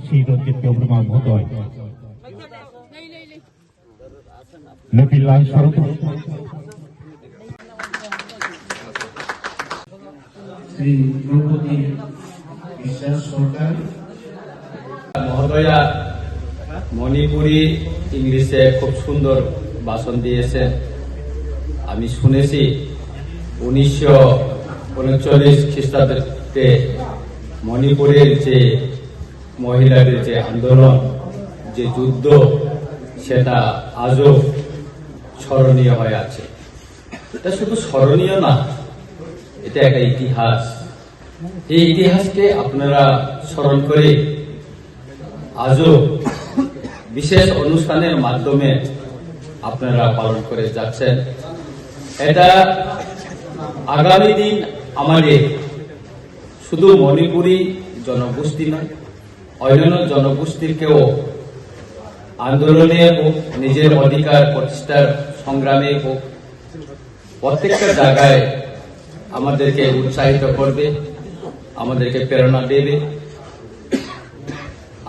শহীদ অঞ্চিত ব্রহ্মা মহোদয় নফিল্লাহ স্মরণ শ্রী দ্রৌপদী বিশ্বাস সরকার মহোদয়া মণিপুরি ইংলিশে খুব সুন্দর ভাষণ দিয়েছেন। আমি শুনেছি 1939 খ্রিস্টাব্দে মণিপুরের যে মহিলাদের যে আন্দোলন, যে যুদ্ধ, সেটা আজও স্মরণীয় হয়ে আছে। এটা শুধু স্মরণীয় না, এটা একটা ইতিহাস। এই ইতিহাসকে আপনারা স্মরণ করে আজও বিশেষ অনুষ্ঠানের মাধ্যমে আপনারা পালন করে যাচ্ছেন। এটা আগামী দিন আমাদের শুধু মণিপুরী জনগোষ্ঠী নয়, অন্যান্য জনগোষ্ঠীকেও আন্দোলনে হোক, নিজের অধিকার প্রতিষ্ঠার সংগ্রামে হোক, প্রত্যেকটা জায়গায় আমাদেরকে উৎসাহিত করবে, আমাদেরকে প্রেরণা দেবে।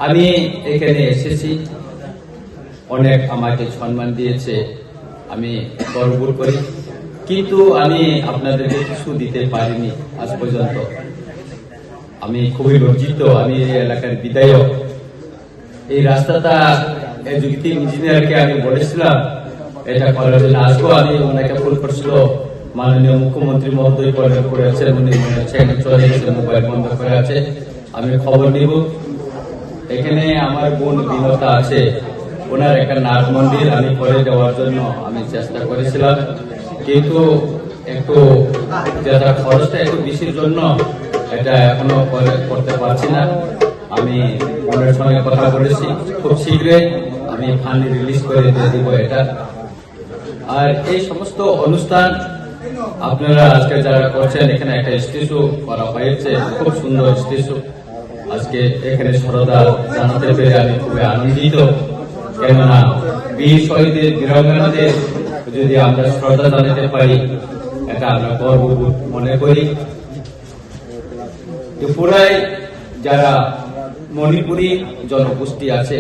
আমি এখানে এসেছি, অনেক আমাকে সম্মান দিয়েছে, আমি গর্ববোধ করি, কিন্তু আমি আপনাদেরকে কিছু দিতে পারিনি আজ পর্যন্ত। আমি খুবই লজ্জিত। আমি এই এলাকার বিধায়ক। এই রাস্তাটা এক্সিকিউটিভ ইঞ্জিনিয়ারকে আমি বলেছিলাম এটা করার জন্য। আজকেও আমি ওনাকে ফোন করছিল, মাননীয় মুখ্যমন্ত্রী মহোদয় করেছেন, উনি মনে হচ্ছে চলে গেছে, মোবাইল বন্ধ করে আছে। আমি খবর নিব। এখানে আমার বোন বিনতা আছে, ওনার একটা নাট মন্দির আমি করে দেওয়ার জন্য আমি চেষ্টা করেছিলাম, কিন্তু একটু যেটা খরচটা একটু বেশির জন্য এটা এখনো করতে পারছি না। আমি বোনের সঙ্গে কথা বলেছি, খুব শীঘ্রই আমি ফান্ড রিলিজ করে দিয়ে দিব এটা। আর এই সমস্ত অনুষ্ঠান আপনারা আজকে যারা করছেন, এখানে একটা স্ট্যাচু করা হয়েছে, খুব সুন্দর স্ট্যাচু। আজকে এখানে শ্রদ্ধা জানাতে পেরে আমি খুবই আনন্দিত। কেননা বীর শহীদের, বীরাঙ্গনাদের যদি আমরা শ্রদ্ধা জানাতে পারি, এটা আমরা গর্ববোধ মনে করি। ত্রিপুরায় যারা মণিপুরী জনগোষ্ঠী আছে,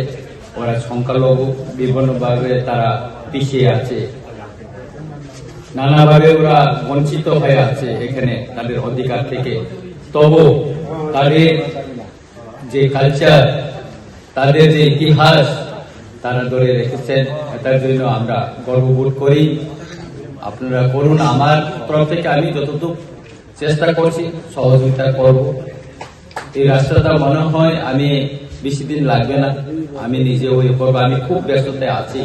ওরা সংখ্যালঘু, বিভিন্নভাবে তারা পিছিয়ে আছে, নানাভাবে ওরা বঞ্চিত হয়ে আছে এখানে তাদের অধিকার থেকে। তবু তাদের যে কালচার, তাদের যে ইতিহাস তারা ধরে রেখেছেন, এটার জন্য আমরা গর্ববোধ করি। আপনারা করুন, আমার তরফ থেকে আমি যতটুকু চেষ্টা করছি সহযোগিতা করব। এই রাস্তাটা মনে হয় আমি বেশি দিন লাগবে না, আমি নিজে ওই করবো। আমি খুব ব্যস্ততায় আছি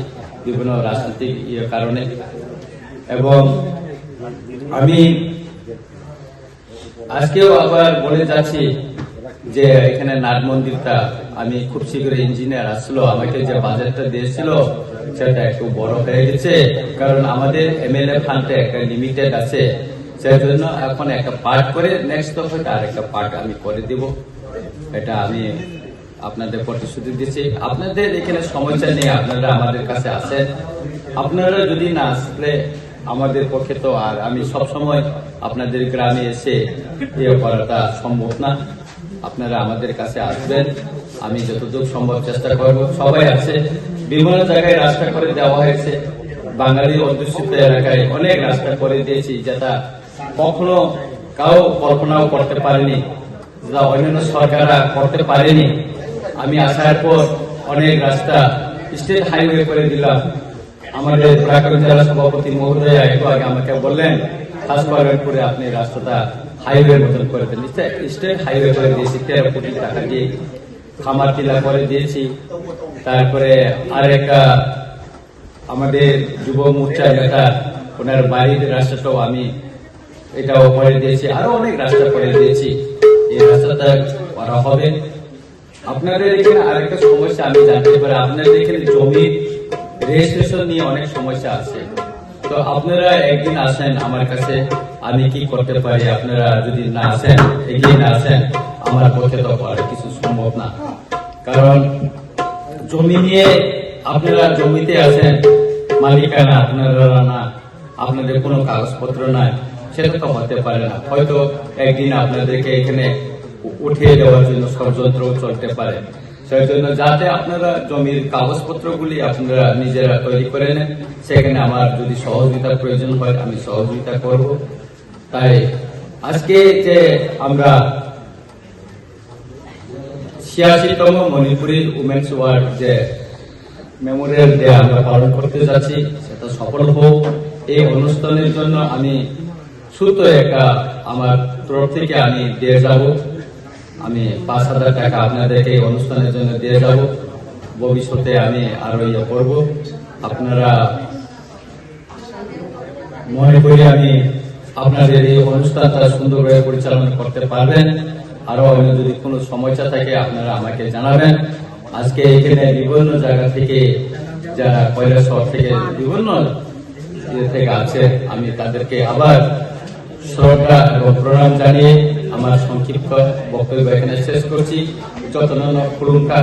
বিভিন্ন রাজনৈতিক কারণে, এবং আমি আজকেও আবার বলে যাচ্ছি যে এখানে নাট মন্দিরটা আমি খুব শীঘ্রই, ইঞ্জিনিয়ার আসলো, আমাকে যে বাজেটটা দিয়েছিল সেটা একটু বড় হয়ে গেছে, কারণ আমাদের এমএলএ ফান্ডে একটা লিমিটেড আছে। সেই জন্য এখন একটা পার্ট করে নেক্সট হয়তো আর একটা পার্ট আমি করে দিব। এটা আমি আপনাদের প্রতিশ্রুতি দিচ্ছি। আপনাদের এখানে সমস্যা নেই, আপনারা আমাদের কাছে আসেন। আপনারা যদি না আসলে আমাদের পক্ষে তো আর আমি সবসময় আপনাদের গ্রামে এসে ইয়ে করাটা সম্ভব না। আপনারা আমাদের কাছে আসবেন, আমি যতটুকু সম্ভব চেষ্টা করব। সবাই আছে, বিভিন্ন জায়গায় রাস্তা করে দেওয়া হয়েছে, বাঙালি অধ্যুষিত এলাকায় অনেক রাস্তা করে দিয়েছি, যেটা কখনো কাউ কল্পনাও করতে পারেনি, যা অন্যান্য সরকাররা করতে পারেনি। আমি আসার পর অনেক রাস্তা স্টেট হাইওয়ে করে দিলাম। আমাদের প্রাক্তন জেলা সভাপতি মহোদয় একটু আগে আমাকে বললেন, খাসপাড়পুরে আপনি রাস্তাটা হাইওয়ে মতন করে দেন। স্টেট হাইওয়ে করে দিয়েছি, 13 কোটি টাকা দিয়ে খামার টিলা করে দিয়েছি। তারপরে আর একটা আমাদের যুব মোর্চা যেটা, ওনার বাড়ির রাস্তাটাও আমি এটাও করে দিয়েছি, আরো অনেক রাস্তা করে দিয়েছি। এই রাস্তাটা করা হবে। আপনাদের এখানে আরেকটা সমস্যা আমি জানতে পারি, আপনাদের এখানে জমি রেজিস্ট্রেশন নিয়ে অনেক সমস্যা আছে। তো আপনারা একদিন আসেন আমার কাছে, আমি কি করতে পারি। আপনারা যদি না আসেন, এগিয়ে না আসেন, আমার পক্ষে তো করার কিছু সম্ভব না। কারণ জমি নিয়ে আপনারা জমিতে আছেন, মালিকানা আপনারা না, আপনাদের কোনো কাগজপত্র নাই, সেটা তো হতে পারে না। হয়তো একদিন আপনাদেরকে এখানে উঠিয়ে দেওয়ার জন্য ষড়যন্ত্র চলতে পারে। সেই জন্য যাতে আপনারা জমির কাগজপত্রগুলি আপনারা নিজেরা তৈরি করে নেন, সেখানে আমার যদি সহযোগিতার প্রয়োজন হয় আমি সহযোগিতা করব। তাই আজকে যে আমরা 86তম মণিপুরি উমেন্স ওয়ার্ড যে মেমোরিয়াল ডে আমরা পালন করতে যাচ্ছি, সেটা সফল হোক। এই অনুষ্ঠানের জন্য আমি শুধু একটা আমার তরফ থেকে আমি দিয়ে যাব, আমি 5,000 টাকা আপনাদেরকে এই অনুষ্ঠানের জন্য দিয়ে যাব। ভবিষ্যতে আমি আরো ইয়ে করব, আপনারা মনে করি আমি আপনাদের এই অনুষ্ঠানটা সুন্দরভাবে পরিচালনা করতে পারবেন। আরো অন্য যদি কোনো সমস্যা থাকে আপনারা আমাকে জানাবেন। আজকে এখানে বিভিন্ন জায়গা থেকে যারা কৈলাসহর থেকে বিভিন্ন ইয়ে থেকে আছে, আমি তাদেরকে আবার শ্রদ্ধা এবং প্রণাম জানিয়ে আমার সংক্ষিপ্ত বক্তব্য এখানে শেষ করছি। যত্ন খুলুঙ্কা